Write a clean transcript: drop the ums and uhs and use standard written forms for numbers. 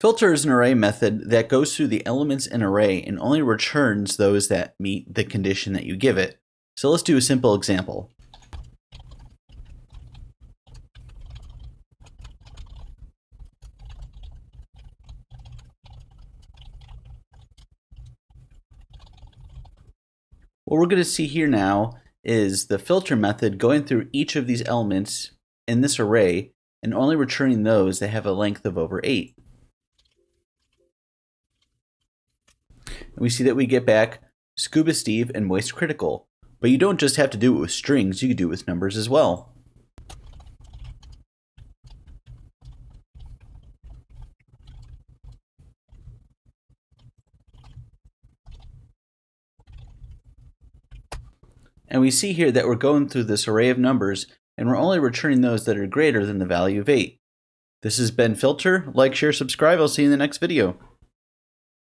Filter is an array method that goes through the elements in an array and only returns those that meet the condition that you give it. So let's do a simple example. What we're going to see here now is the filter method going through each of these elements in this array and only returning those that have a length of over 8. And we see that we get back Scuba Steve and Moist Critical. But you don't just have to do it with strings, you can do it with numbers as well. And we see here that we're going through this array of numbers and we're only returning those that are greater than the value of 8. This has been Filter. Like, share, subscribe. I'll see you in the next video.